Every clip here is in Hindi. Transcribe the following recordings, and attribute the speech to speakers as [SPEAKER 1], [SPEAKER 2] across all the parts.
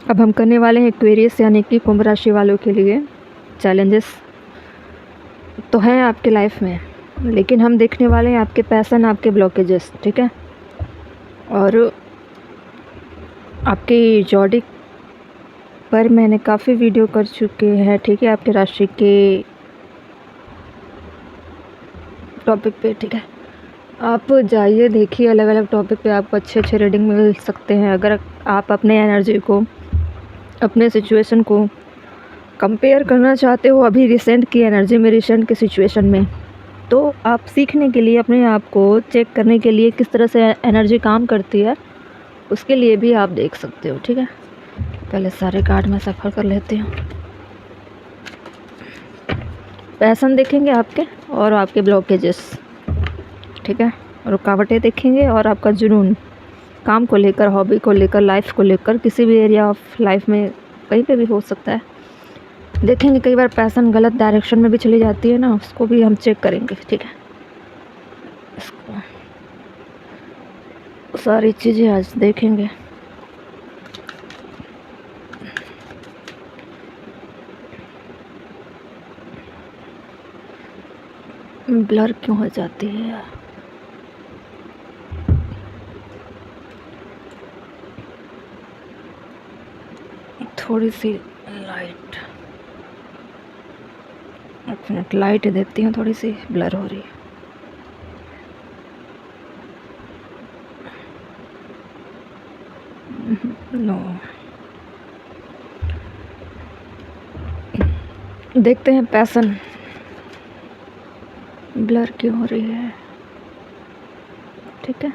[SPEAKER 1] अब हम करने वाले हैं एक्वेरियस यानी कि कुंभ राशि वालों के लिए चैलेंजेस तो हैं आपके लाइफ में, लेकिन हम देखने वाले हैं आपके पैशन, आपके ब्लॉकेजेस, ठीक है। और आपकी जॉडिक पर मैंने काफ़ी वीडियो कर चुके हैं, ठीक है, आपके राशि के टॉपिक पे, ठीक है। आप जाइए, देखिए, अलग अलग टॉपिक पे आपको अच्छे अच्छे रीडिंग मिल सकते हैं। अगर आप अपने एनर्जी को, अपने सिचुएशन को कंपेयर करना चाहते हो अभी रिसेंट की एनर्जी में, रिसेंट के सिचुएशन में, तो आप सीखने के लिए, अपने आप को चेक करने के लिए किस तरह से एनर्जी काम करती है, उसके लिए भी आप देख सकते हो, ठीक है। पहले सारे कार्ड में सफ़र कर लेते हूँ। पैशन देखेंगे आपके और आपके ब्लॉकेजेस, ठीक है, रुकावटें देखेंगे और आपका जुनून काम को लेकर, हॉबी को लेकर, लाइफ को लेकर, किसी भी एरिया ऑफ लाइफ में कहीं पे भी हो सकता है। देखेंगे कई बार पैशन गलत डायरेक्शन में भी चली जाती है ना, उसको भी हम चेक करेंगे, ठीक है। इसको सारी चीज़ें आज देखेंगे। ब्लर क्यों हो जाती है यार? थोड़ी सी लाइट, एक मिनट, लाइट देती हूँ, थोड़ी सी ब्लर हो रही है। नो, देखते हैं पैशन ब्लर क्यों हो रही है, ठीक है।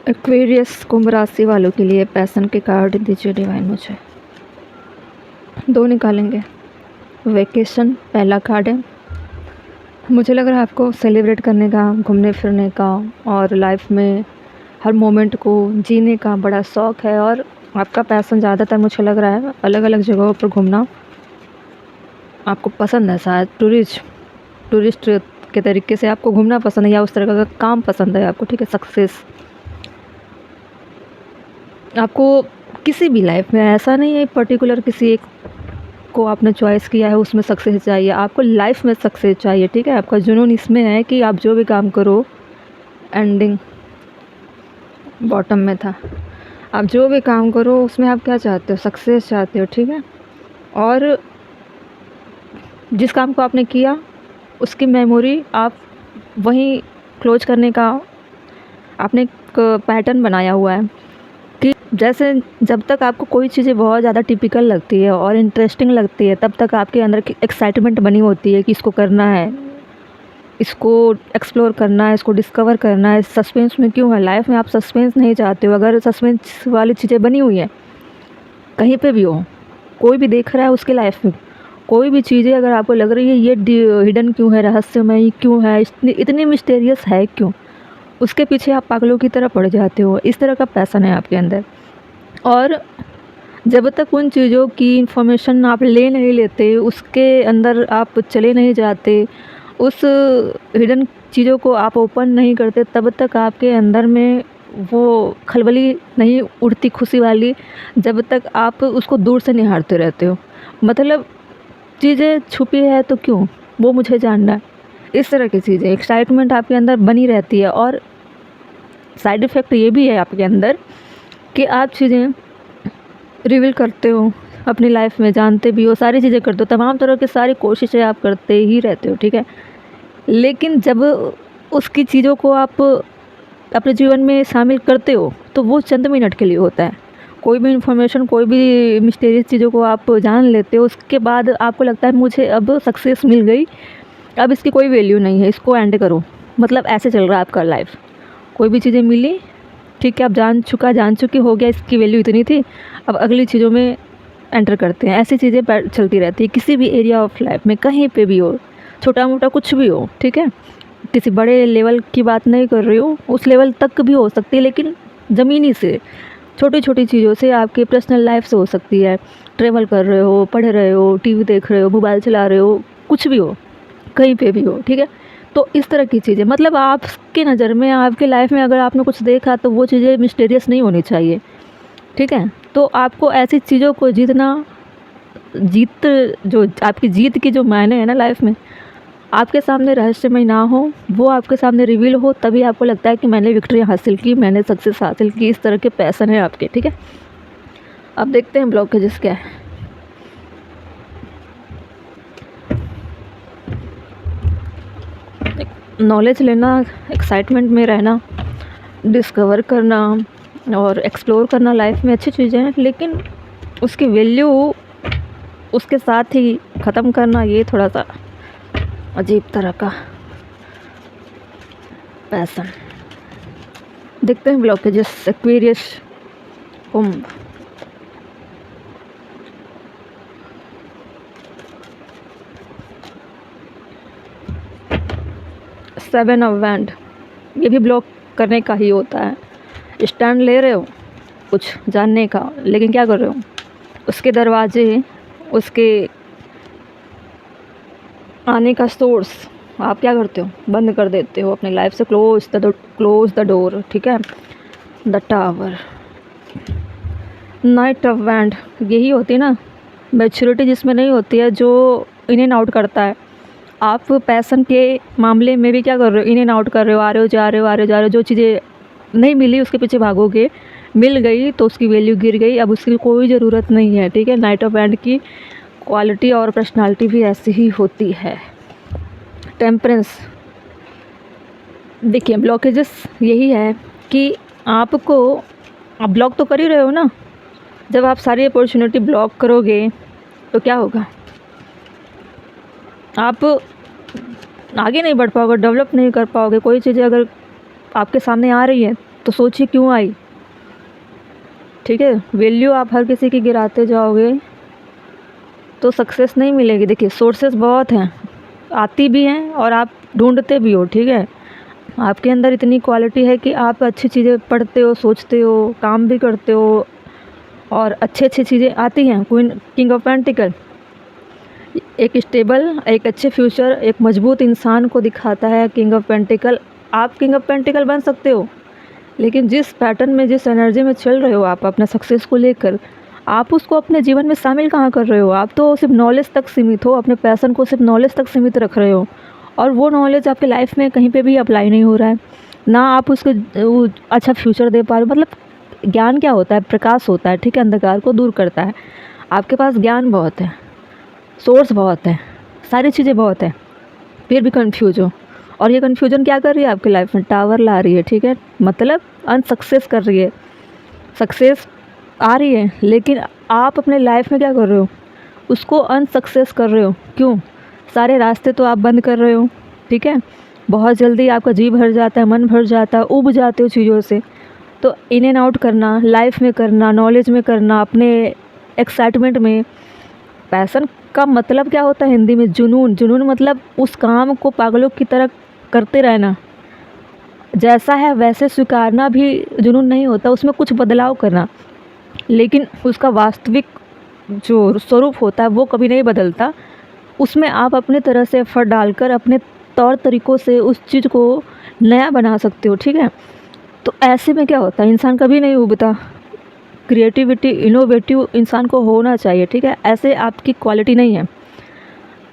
[SPEAKER 1] एक्वेरियस कुंभ राशि वालों के लिए पैशन के कार्ड दीजिए डिवाइन मुझे। 2 निकालेंगे। वेकेशन पहला कार्ड है। मुझे लग रहा है आपको सेलिब्रेट करने का, घूमने फिरने का और लाइफ में हर मोमेंट को जीने का बड़ा शौक़ है, और आपका पैशन ज़्यादातर मुझे लग रहा है अलग अलग जगहों पर घूमना आपको पसंद है। शायद टूरिस्ट के तरीके से आपको घूमना पसंद है, या उस तरह का काम पसंद है आपको, ठीक है। सक्सेस आपको किसी भी लाइफ में, ऐसा नहीं है पर्टिकुलर किसी एक को आपने चॉइस किया है उसमें सक्सेस चाहिए, आपको लाइफ में सक्सेस चाहिए, ठीक है। आपका जुनून इसमें है कि आप जो भी काम करो, एंडिंग बॉटम में था, आप जो भी काम करो उसमें आप क्या चाहते हो, सक्सेस चाहते हो, ठीक है। और जिस काम को आपने किया उसकी मेमोरी आप वहीं क्लोज करने का आपने एक पैटर्न बनाया हुआ है कि जैसे जब तक आपको कोई चीज़ें बहुत ज़्यादा टिपिकल लगती है और इंटरेस्टिंग लगती है, तब तक आपके अंदर की एक्साइटमेंट बनी होती है कि इसको करना है, इसको एक्सप्लोर करना है, इसको डिस्कवर करना है। सस्पेंस में क्यों है लाइफ में? आप सस्पेंस नहीं चाहते हो। अगर सस्पेंस वाली चीज़ें बनी हुई हैं कहीं पे भी हो, कोई भी देख रहा है उसके लाइफ में, कोई भी चीज़ें अगर आपको लग रही है ये हिडन क्यों है, रहस्यमय क्यों है, इतनी मिस्टीरियस है क्यों, उसके पीछे आप पागलों की तरह पड़ जाते हो। इस तरह का पैशन है आपके अंदर। और जब तक उन चीज़ों की इन्फॉर्मेशन आप ले नहीं लेते, उसके अंदर आप चले नहीं जाते, उस हिडन चीज़ों को आप ओपन नहीं करते, तब तक आपके अंदर में वो खलबली नहीं उठती, खुशी वाली, जब तक आप उसको दूर से निहारते रहते हो। मतलब चीज़ें छुपी है तो क्यों, वो मुझे जानना है। इस तरह की चीज़ें, एक्साइटमेंट आपके अंदर बनी रहती है। और साइड इफ़ेक्ट ये भी है आपके अंदर कि आप चीज़ें रिवील करते हो अपनी लाइफ में, जानते भी हो, सारी चीज़ें करते हो, तमाम तरह की सारी कोशिशें आप करते ही रहते हो, ठीक है। लेकिन जब उसकी चीज़ों को आप अपने जीवन में शामिल करते हो तो वो चंद मिनट के लिए होता है। कोई भी इन्फॉर्मेशन, कोई भी मिस्टीरियस चीज़ों को आप जान लेते हो, उसके बाद आपको लगता है मुझे अब सक्सेस मिल गई, अब इसकी कोई वैल्यू नहीं है, इसको एंड करो। मतलब ऐसे चल रहा है आपका लाइफ। कोई भी चीज़ें मिली, ठीक है, अब जान चुकी, हो गया, इसकी वैल्यू इतनी थी, अब अगली चीज़ों में एंटर करते हैं। ऐसी चीज़ें चलती रहती है किसी भी एरिया ऑफ लाइफ में, कहीं पे भी हो, छोटा मोटा कुछ भी हो, ठीक है। किसी बड़े लेवल की बात नहीं कर रही हूँ, उस लेवल तक भी हो सकती है, लेकिन ज़मीनी से, छोटी छोटी चीज़ों से, आपकी पर्सनल लाइफ से हो सकती है। ट्रैवल कर रहे हो, पढ़ रहे हो, टीवी देख रहे हो, मोबाइल चला रहे हो, कुछ भी हो, कहीं पे भी हो, ठीक है। तो इस तरह की चीज़ें, मतलब आपकी नज़र में, आपकी लाइफ़ में अगर आपने कुछ देखा तो वो चीज़ें मिस्टीरियस नहीं होनी चाहिए, ठीक है? तो आपको ऐसी चीज़ों को जीतना, जीत जो आपकी जीत की जो मायने है ना लाइफ़ में, आपके सामने रहस्यमय ना हो, वो आपके सामने रिवील हो, तभी आपको लगता है कि मैंने विक्ट्री हासिल की, मैंने सक्सेस हासिल की। इस तरह के पैशन है आपके, ठीक है? अब देखते हैं ब्लॉकेजेस क्या है। नॉलेज लेना, एक्साइटमेंट में रहना, डिस्कवर करना और एक्सप्लोर करना लाइफ में अच्छी चीज़ें हैं, लेकिन उसकी वैल्यू उसके साथ ही ख़त्म करना, ये थोड़ा सा अजीब तरह का पैशन। देखते हैं blockages. Aquarius, Kumbh, seven of wand, ये भी ब्लॉक करने का ही होता है। स्टैंड ले रहे हो कुछ जानने का, लेकिन क्या कर रहे हो, उसके दरवाजे, उसके आने का सोर्स आप क्या करते हो, बंद कर देते हो अपनी लाइफ से। क्लोज द डोर, ठीक है। The tower, night of wand, यही होती है ना मैच्योरिटी, जिसमें नहीं होती है, जो इन एंड आउट करता है। आप पैशन के मामले में भी क्या कर रहे हो, इन एंड आउट कर रहे हो, आ रहे हो जा रहे हो, आ रहे हो जा रहे हो। जो चीज़ें नहीं मिली उसके पीछे भागोगे, मिल गई तो उसकी वैल्यू गिर गई, अब उसकी कोई ज़रूरत नहीं है, ठीक है। नाइट ऑफ वैंड की क्वालिटी और पर्सनालिटी भी ऐसी ही होती है। टेम्परेंस, देखिए ब्लॉकेजेस यही है कि आपको, आप ब्लॉक तो कर ही रहे हो ना, जब आप सारी अपॉर्चुनिटी ब्लॉक करोगे तो क्या होगा, आप आगे नहीं बढ़ पाओगे, डेवलप नहीं कर पाओगे। कोई चीज़ें अगर आपके सामने आ रही है तो सोचिए क्यों आई, ठीक है। वैल्यू आप हर किसी की गिराते जाओगे तो सक्सेस नहीं मिलेगी। देखिए सोर्सेस बहुत हैं, आती भी हैं और आप ढूंढते भी हो, ठीक है। आपके अंदर इतनी क्वालिटी है कि आप अच्छी चीज़ें पढ़ते हो, सोचते हो, काम भी करते हो और अच्छी अच्छी चीज़ें आती हैं। क्वीन, किंग ऑफ पेंटिकल, एक स्टेबल, एक अच्छे फ्यूचर, एक मजबूत इंसान को दिखाता है किंग ऑफ पेंटिकल। आप किंग ऑफ पेंटिकल बन सकते हो, लेकिन जिस पैटर्न में, जिस एनर्जी में चल रहे हो आप अपना सक्सेस को लेकर, आप उसको अपने जीवन में शामिल कहाँ कर रहे हो। आप तो सिर्फ नॉलेज तक सीमित हो, अपने पैशन को सिर्फ नॉलेज तक सीमित रख रहे हो, और वो नॉलेज आपके लाइफ में कहीं पे भी अप्लाई नहीं हो रहा है ना। आप उसको अच्छा फ्यूचर दे पा रहे हो। मतलब ज्ञान क्या होता है, प्रकाश होता है, ठीक है, अंधकार को दूर करता है। आपके पास ज्ञान बहुत है, सोर्स बहुत है, सारी चीज़ें बहुत है, फिर भी कंफ्यूज हो। और ये कन्फ्यूजन क्या कर रही है आपकी लाइफ में, टावर ला रही है, ठीक है। मतलब अनसक्सेस कर रही है। सक्सेस आ रही है लेकिन आप अपने लाइफ में क्या कर रहे हो, उसको अनसक्सेस कर रहे हो। क्यों, सारे रास्ते तो आप बंद कर रहे हो, ठीक है। बहुत जल्दी आपका जी भर जाता है, मन भर जाता है, उब जाते हो चीज़ों से। तो इन एंड आउट करना, लाइफ में करना, नॉलेज में करना, अपने एक्साइटमेंट में। पैशन का मतलब क्या होता है हिंदी में, जुनून। जुनून मतलब उस काम को पागलों की तरह करते रहना, जैसा है वैसे स्वीकारना भी जुनून नहीं होता, उसमें कुछ बदलाव करना। लेकिन उसका वास्तविक जो स्वरूप होता है वो कभी नहीं बदलता। उसमें आप अपने तरह से एफर्ट डालकर अपने तौर तरीक़ों से उस चीज़ को नया बना सकते हो, ठीक है। तो ऐसे में क्या होता है, इंसान कभी नहीं उबता। क्रिएटिविटी, इनोवेटिव इंसान को होना चाहिए, ठीक है। ऐसे आपकी क्वालिटी नहीं है।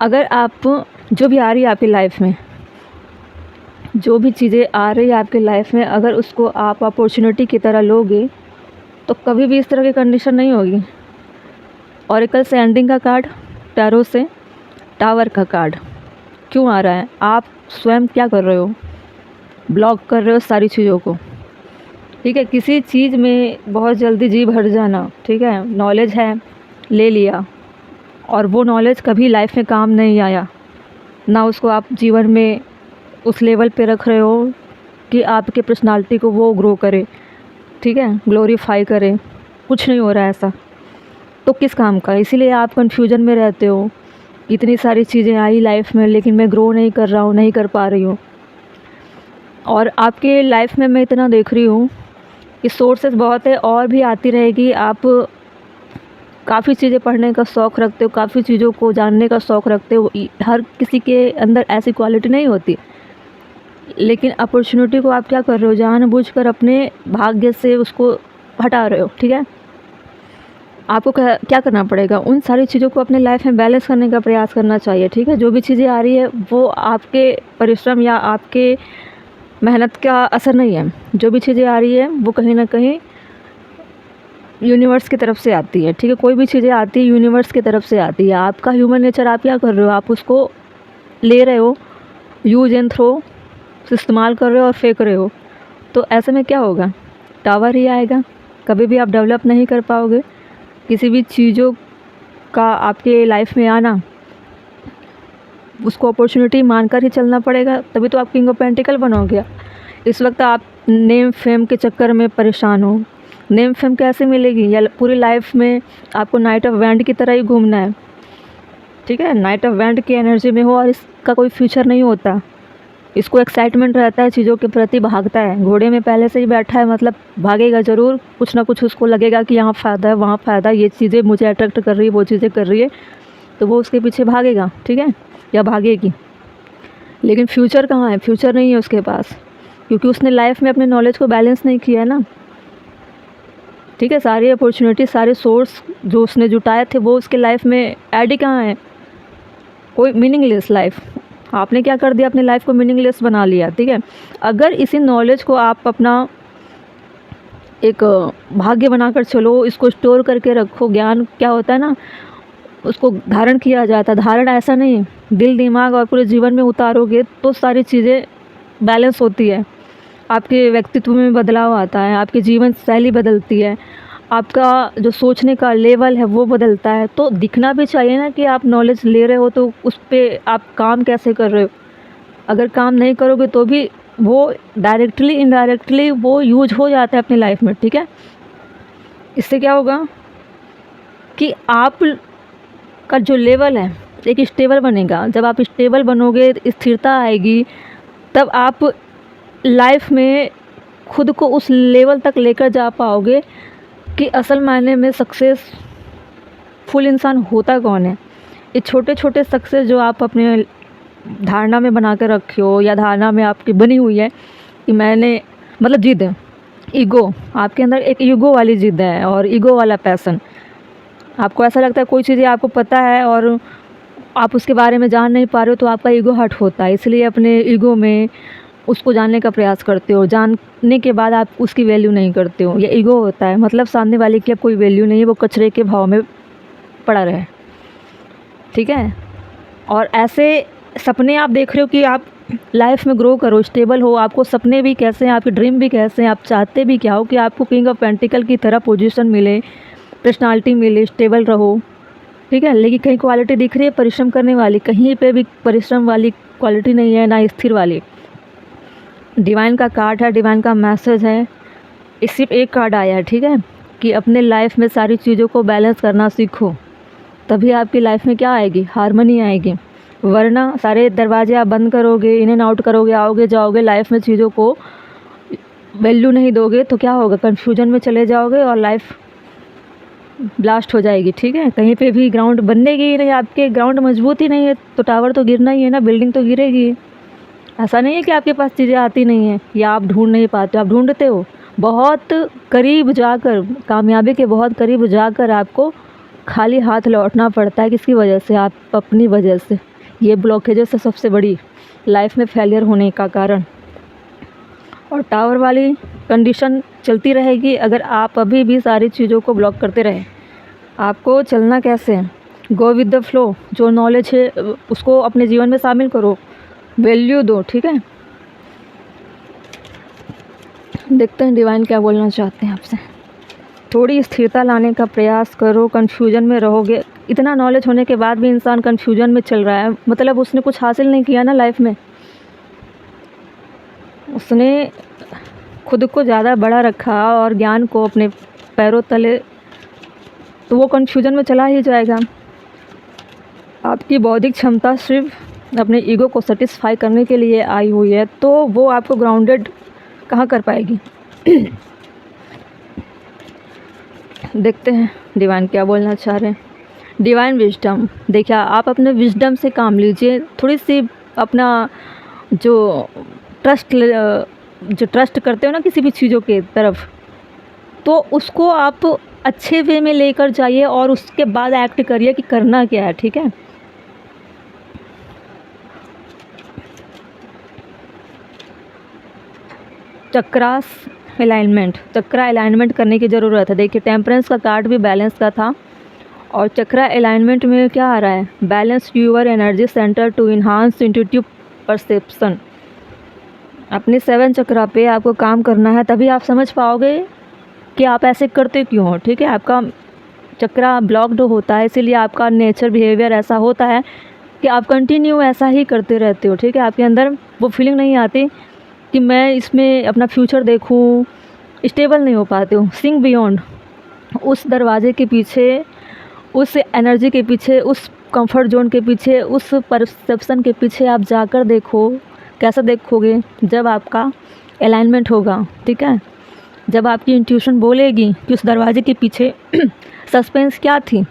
[SPEAKER 1] अगर आप, जो भी आ रही है आपकी लाइफ में, जो भी चीज़ें आ रही है आपकी लाइफ में, अगर उसको आप अपॉर्चुनिटी की तरह लोगे तो कभी भी इस तरह की कंडीशन नहीं होगी। ऑरेकल से एंडिंग का कार्ड, टैरो से टावर का कार्ड क्यों आ रहा है, आप स्वयं क्या कर रहे हो, ब्लॉक कर रहे हो सारी चीज़ों को, ठीक है। किसी चीज़ में बहुत जल्दी जी भर जाना, ठीक है। नॉलेज है, ले लिया, और वो नॉलेज कभी लाइफ में काम नहीं आया ना, उसको आप जीवन में उस लेवल पे रख रहे हो कि आपके पर्सनालिटी को वो ग्रो करे, ठीक है, ग्लोरीफाई करे। कुछ नहीं हो रहा है ऐसा, तो किस काम का। इसीलिए आप कंफ्यूजन में रहते हो। इतनी सारी चीज़ें आई लाइफ में लेकिन मैं ग्रो नहीं कर रहा हूँ, नहीं कर पा रही हूँ। और आपके लाइफ में मैं इतना देख रही हूँ कि सोर्सेस बहुत है और भी आती रहेगी। आप काफ़ी चीज़ें पढ़ने का शौक़ रखते हो, काफ़ी चीज़ों को जानने का शौक़ रखते हो। हर किसी के अंदर ऐसी क्वालिटी नहीं होती लेकिन अपॉर्चुनिटी को आप क्या कर रहे हो, जानबूझकर अपने भाग्य से उसको हटा रहे हो, ठीक है। आपको क्या करना पड़ेगा, उन सारी चीज़ों को अपने लाइफ में बैलेंस करने का प्रयास करना चाहिए, ठीक है। जो भी चीज़ें आ रही है वो आपके परिश्रम या आपके मेहनत का असर नहीं है। जो भी चीज़ें आ रही है वो कहीं ना कहीं यूनिवर्स की तरफ से आती है, ठीक है। कोई भी चीज़ें आती है यूनिवर्स की तरफ से आती है। आपका ह्यूमन नेचर, आप क्या कर रहे हो, आप उसको ले रहे हो, यूज एंड थ्रो, इस्तेमाल कर रहे हो और फेंक रहे हो। तो ऐसे में क्या होगा, टावर ही आएगा। कभी भी आप डेवलप नहीं कर पाओगे। किसी भी चीज़ों का आपके लाइफ में आना, उसको अपॉर्चुनिटी मानकर ही चलना पड़ेगा, तभी तो आप किंग ऑफ पेंटिकल बनोगे। इस वक्त आप नेम फेम के चक्कर में परेशान हो। नेम फेम कैसे मिलेगी, या पूरी लाइफ में आपको नाइट ऑफ वैंड की तरह ही घूमना है, ठीक है। नाइट ऑफ वैंड की एनर्जी में हो और इसका कोई फ्यूचर नहीं होता। इसको एक्साइटमेंट रहता है, चीज़ों के प्रति भागता है। घोड़े में पहले से ही बैठा है, मतलब भागेगा ज़रूर। कुछ ना कुछ उसको लगेगा कि यहाँ फ़ायदा है, वहाँ फ़ायदा, ये चीज़ें मुझे अट्रैक्ट कर रही है, वो चीज़ें कर रही है, तो वो उसके पीछे भागेगा, ठीक है, या भागेगी। लेकिन फ्यूचर कहाँ है, फ्यूचर नहीं है उसके पास, क्योंकि उसने लाइफ में अपने नॉलेज को बैलेंस नहीं किया है ना, ठीक है। सारी अपॉर्चुनिटी, सारे सोर्स जो उसने जुटाए थे वो उसके लाइफ में ऐड ही कहाँ है। कोई मीनिंगलेस लाइफ। आपने क्या कर दिया, अपनी लाइफ को मीनिंगलेस बना लिया, ठीक है। अगर इसी नॉलेज को आप अपना एक भाग्य बनाकर चलो, इसको स्टोर करके रखो। ज्ञान क्या होता है ना, उसको धारण किया जाता है। धारण ऐसा नहीं, दिल दिमाग और पूरे जीवन में उतारोगे तो सारी चीज़ें बैलेंस होती है। आपके व्यक्तित्व में बदलाव आता है, आपकी जीवन शैली बदलती है, आपका जो सोचने का लेवल है वो बदलता है। तो दिखना भी चाहिए ना कि आप नॉलेज ले रहे हो, तो उस पर आप काम कैसे कर रहे हो। अगर काम नहीं करोगे तो भी वो डायरेक्टली इनडायरेक्टली वो यूज हो जाता है अपनी लाइफ में, ठीक है। इससे क्या होगा कि आप का जो लेवल है एक स्टेबल बनेगा। जब आप स्टेबल बनोगे, स्थिरता आएगी, तब आप लाइफ में खुद को उस लेवल तक लेकर जा पाओगे कि असल मायने में सक्सेसफुल इंसान होता कौन है। ये छोटे छोटे सक्सेस जो आप अपने धारणा में बना कर रखे हो, या धारणा में आपकी बनी हुई है कि मैंने, मतलब जिद है, ईगो, आपके अंदर एक ईगो वाली जिद है और ईगो वाला पैसन। आपको ऐसा लगता है कोई चीज़ें आपको पता है और आप उसके बारे में जान नहीं पा रहे हो, तो आपका ईगो हर्ट होता है। इसलिए अपने ईगो में उसको जानने का प्रयास करते हो। जानने के बाद आप उसकी वैल्यू नहीं करते हो। ये ईगो होता है, मतलब सामने वाले की अब कोई वैल्यू नहीं है, वो कचरे के भाव में पड़ा रहे, ठीक है। और ऐसे सपने आप देख रहे हो कि आप लाइफ में ग्रो करो, स्टेबल हो। आपको सपने भी कैसे हैं, आपके ड्रीम भी कैसे हैं, आप चाहते भी क्या हो कि आपको किंग ऑफ पेंटिकल की तरह पोजीशन मिले, पर्सनालिटी मिले, स्टेबल रहो, ठीक है। लेकिन कहीं क्वालिटी दिख रही है परिश्रम करने वाली, कहीं पे भी परिश्रम वाली क्वालिटी नहीं है, ना स्थिर वाली। डिवाइन का कार्ड है, डिवाइन का मैसेज है, इस सिर्फ एक कार्ड आया है, ठीक है, कि अपने लाइफ में सारी चीज़ों को बैलेंस करना सीखो, तभी आपकी लाइफ में क्या आएगी, हारमोनी आएगी। वरना सारे दरवाजे आप बंद करोगे, इन एंड आउट करोगे, आओगे जाओगे, लाइफ में चीज़ों को वैल्यू नहीं दोगे, तो क्या होगा, कन्फ्यूजन में चले जाओगे और लाइफ ब्लास्ट हो जाएगी, ठीक है। कहीं पे भी ग्राउंड बनेगी ही नहीं, आपके ग्राउंड मजबूत ही नहीं है तो टावर तो गिरना ही है ना, बिल्डिंग तो गिरेगी। ऐसा नहीं है कि आपके पास चीज़ें आती नहीं हैं या आप ढूंढ नहीं पाते, आप ढूंढते हो। बहुत करीब जाकर, कामयाबी के बहुत करीब जाकर आपको खाली हाथ लौटना पड़ता है। किसकी वजह से, आप अपनी वजह से। ये ब्लॉकेजेस है सबसे बड़ी लाइफ में फेलियर होने का कारण। और टावर वाली कंडीशन चलती रहेगी अगर आप अभी भी सारी चीज़ों को ब्लॉक करते रहे। आपको चलना कैसे है, गो विद द फ्लो। जो नॉलेज है उसको अपने जीवन में शामिल करो, वैल्यू दो, ठीक है। देखते हैं डिवाइन क्या बोलना चाहते हैं आपसे। थोड़ी स्थिरता लाने का प्रयास करो, कन्फ्यूजन में रहोगे। इतना नॉलेज होने के बाद भी इंसान कन्फ्यूजन में चल रहा है, मतलब उसने कुछ हासिल नहीं किया ना लाइफ में। उसने खुद को ज़्यादा बड़ा रखा और ज्ञान को अपने पैरों तले, तो वो कन्फ्यूजन में चला ही जाएगा। आपकी बौद्धिक क्षमता सिर्फ अपने ईगो को सेटिस्फाई करने के लिए आई हुई है, तो वो आपको ग्राउंडेड कहाँ कर पाएगी। देखते हैं डिवाइन क्या बोलना चाह रहे हैं। डिवाइन विजडम, देखिए आप अपने विजडम से काम लीजिए। थोड़ी सी अपना जो जो ट्रस्ट करते हो ना किसी भी चीज़ों के तरफ, तो उसको आप अच्छे वे में लेकर जाइए और उसके बाद एक्ट करिए कि करना क्या है, ठीक है। चक्रास चक्रा अलाइनमेंट करने की ज़रूरत है। देखिए टेम्परेंस का कार्ड भी बैलेंस का था, और चक्रा अलाइनमेंट में क्या आ रहा है, balance your energy centre to enhance intuitive perception. अपने 7 चक्रा पे आपको काम करना है, तभी आप समझ पाओगे कि आप ऐसे करते क्यों हो, ठीक है। आपका चक्रा ब्लॉक्ड होता है, इसीलिए आपका नेचर बिहेवियर ऐसा होता है कि आप कंटिन्यू ऐसा ही करते रहते हो, ठीक है। आपके अंदर वो फीलिंग नहीं आती कि मैं इसमें अपना फ्यूचर देखूं, स्टेबल नहीं हो पाते हो। सिंक बियॉन्ड, उस दरवाजे के पीछे, उस एनर्जी के पीछे, उस कंफर्ट जोन के पीछे, उस परसेप्शन के पीछे आप जाकर देखो। कैसा देखोगे, जब आपका अलाइनमेंट होगा, ठीक है। जब आपकी इंट्यूशन बोलेगी कि उस दरवाजे के पीछे सस्पेंस क्या थी,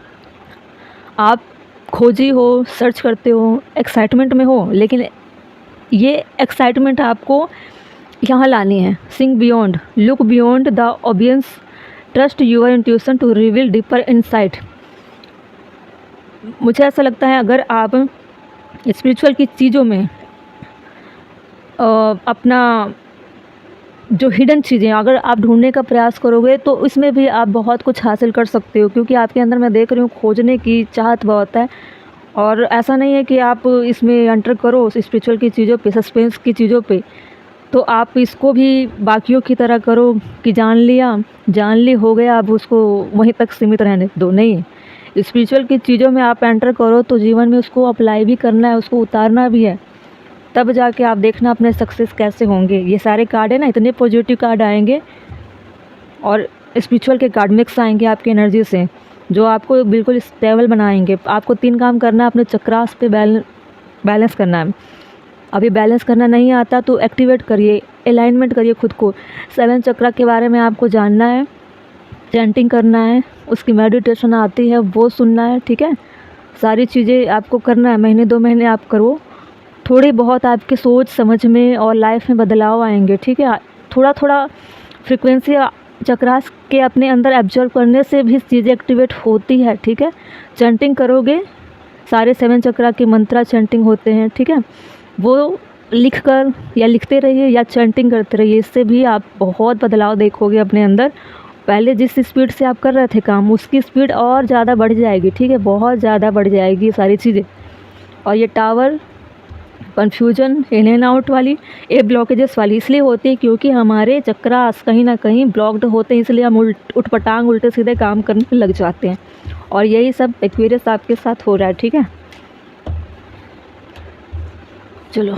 [SPEAKER 1] आप खोजी हो, सर्च करते हो, एक्साइटमेंट में हो, लेकिन ये एक्साइटमेंट आपको यहाँ लानी है। Think beyond, look beyond the obvious, trust your intuition to reveal deeper insight. मुझे ऐसा लगता है अगर आप स्पिरिचुअल की चीज़ों में अपना जो हिडन चीज़ें अगर आप ढूंढने का प्रयास करोगे, तो इसमें भी आप बहुत कुछ हासिल कर सकते हो, क्योंकि आपके अंदर मैं देख रही हूँ खोजने की चाहत बहुत है। और ऐसा नहीं है कि आप इसमें एंटर करो स्पिरिचुअल की चीज़ों पे, सस्पेंस की चीज़ों पे, तो आप इसको भी बाकियों की तरह करो कि जान ली हो गया, अब उसको वहीं तक सीमित रहने दो। नहीं, स्पिरिचुअल की चीज़ों में आप एंटर करो तो जीवन में उसको अप्लाई भी करना है, उसको उतारना भी है, तब जाके आप देखना अपने सक्सेस कैसे होंगे। ये सारे कार्ड है ना, इतने पॉजिटिव कार्ड आएंगे और स्पिरिचुअल के कार्ड मिक्स आएंगे आपकी एनर्जी से, जो आपको बिल्कुल स्टेबल बनाएंगे। आपको 3 काम करना है, अपने चक्रास पे बैलेंस करना है। अभी बैलेंस करना नहीं आता तो एक्टिवेट करिए, अलाइनमेंट करिए खुद को। 7 चक्रा के बारे में आपको जानना है, चैंटिंग करना है, उसकी मेडिटेशन आती है वो सुनना है, ठीक है। सारी चीज़ें आपको करना है, महीने 2 महीने आप करो, थोड़ी बहुत आपके सोच समझ में और लाइफ में बदलाव आएंगे, ठीक है। थोड़ा थोड़ा फ्रिक्वेंसी चक्रास के अपने अंदर एब्जॉर्व करने से भी चीज़ें एक्टिवेट होती है, ठीक है। चैंटिंग करोगे, सारे 7 चक्रा के मंत्रा चैंटिंग होते हैं, ठीक है। वो लिख कर या लिखते रहिए या चैंटिंग करते रहिए, इससे भी आप बहुत बदलाव देखोगे अपने अंदर। पहले जिस स्पीड से आप कर रहे थे काम, उसकी स्पीड और ज़्यादा बढ़ जाएगी, ठीक है, बहुत ज़्यादा बढ़ जाएगी ये सारी चीज़ें। और ये tower confusion, in and out वाली, ये ब्लॉकेजेस वाली इसलिए होती है क्योंकि हमारे चक्रास कहीं ना कहीं ब्लॉक्ड होते हैं, इसलिए हम उठपटांग उल्टे सीधे काम करने लग जाते हैं। और यही सब एक्सपीरियंस आपके साथ हो रहा है, ठीक है। चलो।